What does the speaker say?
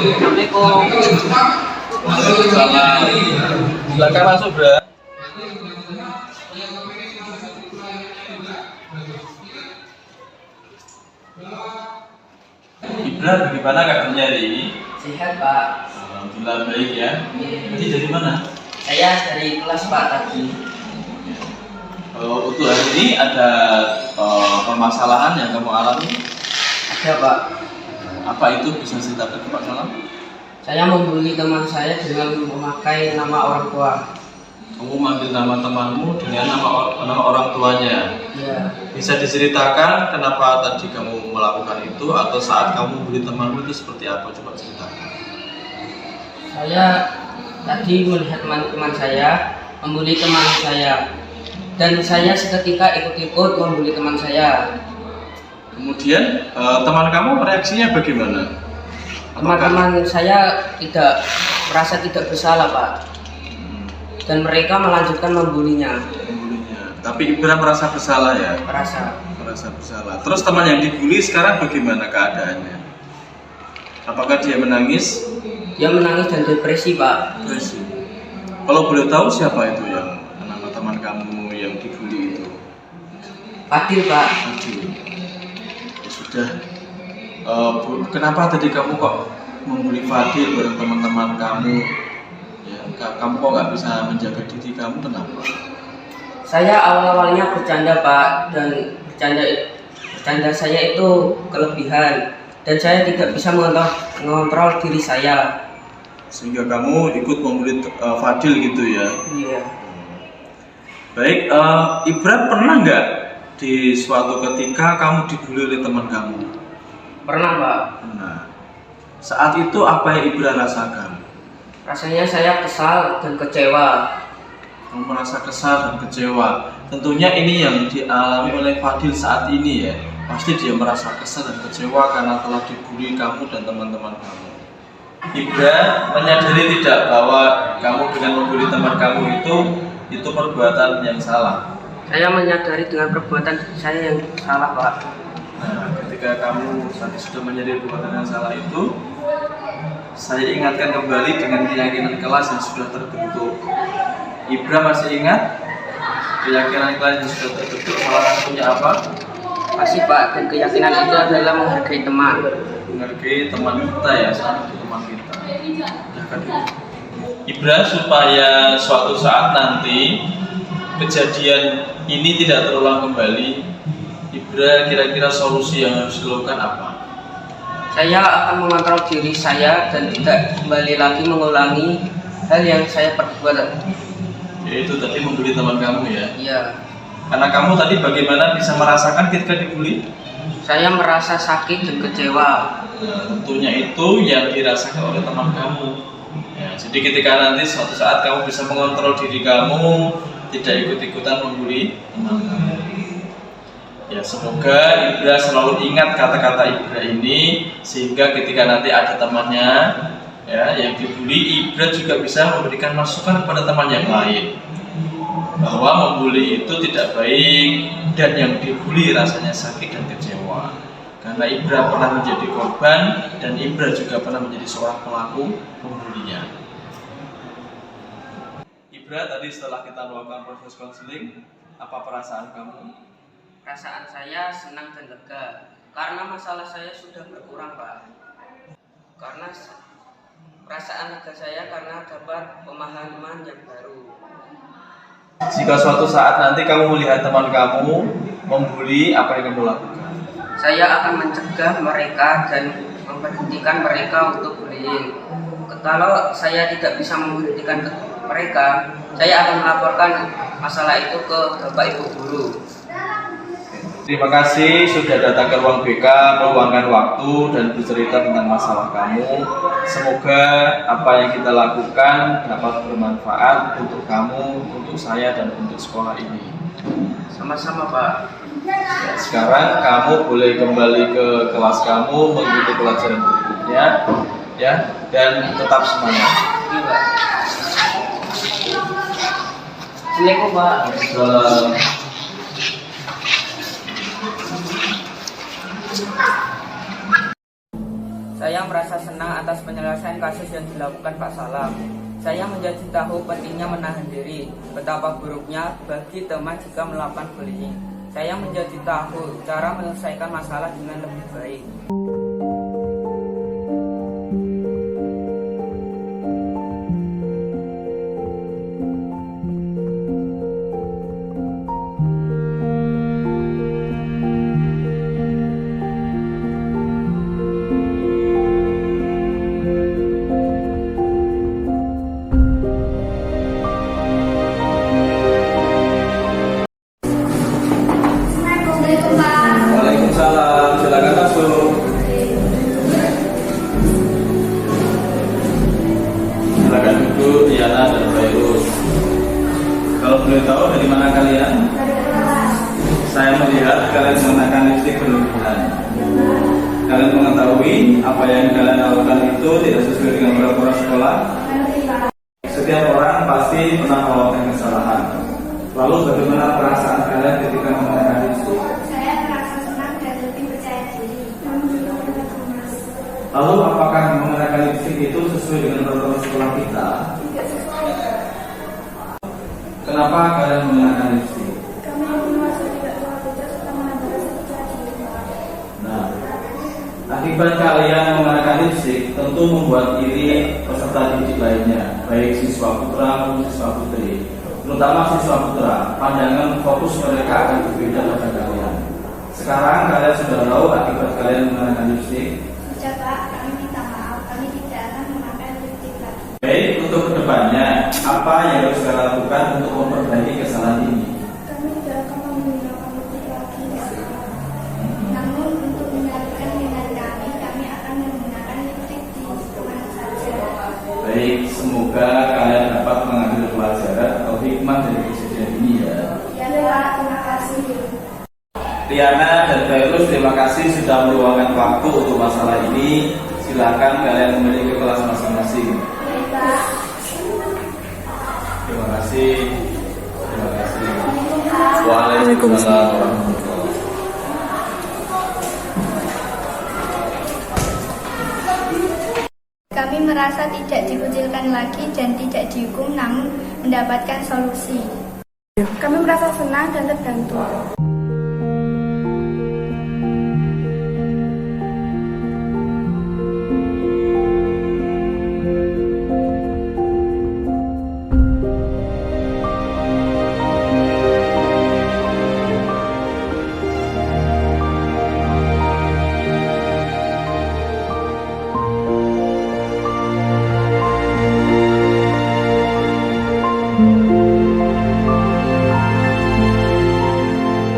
Assalamualaikum. Waalaikumsalam. Silakan masuk, Bro. Ibra, bagaimana kabarnya hari ini? Sehat Pak. Alhamdulillah baik ya. Jadi dari mana? Saya dari kelas Pak tadi. Untuk hari ini ada permasalahan yang kamu alami. Ada Pak. Apa itu, bisa ceritakan ke Pak Salam? Saya membuli teman saya dengan memakai nama orang tua. Kamu manggil nama temanmu dengan nama orang tuanya. Iya. Bisa diceritakan kenapa tadi kamu melakukan itu, atau saat kamu membuli temanmu itu seperti apa? Coba ceritakan. Saya tadi melihat teman saya membuli teman saya, dan saya seketika ikut-ikut membuli teman saya. Kemudian teman kamu reaksinya bagaimana? Teman-teman saya tidak merasa tidak bersalah Pak, dan mereka melanjutkan membulinya. Tapi Ibra merasa bersalah ya? Merasa Bersalah. Terus teman yang dibully sekarang bagaimana keadaannya? Apakah dia menangis? Dia menangis dan depresi Pak. Depresi. Kalau boleh tahu siapa itu yang nama teman kamu yang dibully itu? Fadil Pak. Fadil. Ya sudah. Kenapa tadi kamu kok membuli Fadil bareng teman-teman kamu? Ya, kamu kok nggak bisa menjaga diri kamu, kenapa? Saya awal-awalnya bercanda Pak, dan bercanda saya itu kelebihan, dan saya tidak bisa mengontrol diri saya. Sehingga kamu ikut membuli Fadil gitu ya? Iya. Baik, Ibra pernah nggak di suatu ketika kamu dibully oleh teman kamu? Pernah Pak. Pernah. Saat itu apa yang Ibra rasakan? Rasanya saya kesal dan kecewa. Kamu merasa kesal dan kecewa. Tentunya ini yang dialami oleh Fadil saat ini ya. Pasti dia merasa kesal dan kecewa karena telah dibully kamu dan teman-teman kamu. Ibra menyadari tidak bahwa kamu dengan membuli teman kamu itu perbuatan yang salah? Saya menyadari dengan perbuatan saya yang salah Pak. Nah, ketika kamu tadi sudah menyadari perbuatan yang salah itu, saya ingatkan kembali dengan keyakinan kelas yang sudah terbentuk. Ibra masih ingat keyakinan kelas yang sudah terbentuk salah satunya apa? Masih Pak, dan keyakinan itu adalah menghargai teman. Menghargai teman kita ya, salah satu teman kita. Ibra, supaya suatu saat nanti kejadian ini tidak terulang kembali, Ibra kira-kira solusi yang harus dilakukan apa? Saya akan mengontrol diri saya dan tidak kembali lagi mengulangi hal yang saya perbuat. Yaitu tadi membuli teman kamu ya? Iya. Karena kamu tadi bagaimana bisa merasakan ketika dibully? Saya merasa sakit dan kecewa. Nah, tentunya itu yang dirasakan oleh teman kamu. Ya, jadi ketika nanti suatu saat kamu bisa mengontrol diri kamu, tidak ikut-ikutan membuli teman kamu. Ya, semoga Ibra selalu ingat kata-kata Ibra ini, sehingga ketika nanti ada temannya ya yang dibully, Ibra juga bisa memberikan masukan kepada teman yang lain bahwa membuli itu tidak baik, dan yang dibully rasanya sakit dan kecewa karena Ibra pernah menjadi korban, dan Ibra juga pernah menjadi seorang pelaku pembulian. Ibra, tadi setelah kita melakukan proses konseling, apa perasaan kamu? Perasaan saya senang dan lega karena masalah saya sudah berkurang Pak. Karena perasaan lega saya karena dapat pemahaman yang baru. Jika suatu saat nanti kamu melihat teman kamu membuli, apa yang kamu lakukan? Saya akan mencegah mereka dan memberhentikan mereka untuk bullying. Kalau saya tidak bisa memberhentikan mereka, saya akan melaporkan masalah itu ke Bapak Ibu Guru. Terima kasih sudah datang ke ruang BK, meluangkan waktu dan bercerita tentang masalah kamu. Semoga apa yang kita lakukan dapat bermanfaat untuk kamu, untuk saya, dan untuk sekolah ini. Sama-sama Pak. Ya, sekarang kamu boleh kembali ke kelas kamu, mengikuti pelajaran berikutnya, ya, dan tetap semangat. Iya Pak. Assalamualaikum Pak. Saya merasa senang atas penyelesaian kasus yang dilakukan Pak Salam. Saya menjadi tahu pentingnya menahan diri, betapa buruknya bagi teman jika melakukan bullying. Saya menjadi tahu cara menyelesaikan masalah dengan lebih baik. Waalaikumsalam, silakan masuk. Silakan duduk, Diana dan Fairuz. Kalau boleh tahu dari mana kalian? Saya melihat kalian mengenakan lipstik berlebihan. Kalian mengetahui apa yang kalian lakukan itu tidak sesuai dengan peraturan sekolah. Setiap orang pasti pernah melakukan kesalahan. Lalu bagaimana perasaan kalian ketika mengenakan lipstik? Lalu apakah mengenakan lipstik itu sesuai dengan peraturan sekolah kita? Kenapa kalian mengenakan lipstik? Nah, akibat kalian mengenakan lipstik tentu membuat iri peserta didik lainnya, baik siswa putra maupun siswa putri. Terutama siswa putra, pandangan fokus mereka akan berbeda pada kalian. Sekarang kalian sudah tahu akibat kalian mengenakan lipstik. Baik, untuk kedepannya, apa yang harus kita lakukan untuk memperbaiki kesalahan ini? Kami tidak akan menggunakan lipstik lagi. Namun untuk menyadarkan dengan kami akan menggunakan lipstik di mana saja. Baik, semoga kalian dapat mengambil pelajaran atau hikmah dari kejadian ini ya. Ya, Pak, terima kasih. Riana dan Fairuz, terima kasih sudah meluangkan waktu untuk masalah ini. Silakan kalian kembali ke kelas masing-masing. Terima kasih. Terima kasih. Waalaikumsalam warahmatullahi wabarakatuh. Kami merasa tidak dikucilkan lagi dan tidak dihukum, namun mendapatkan solusi. Kami merasa senang dan terbantu.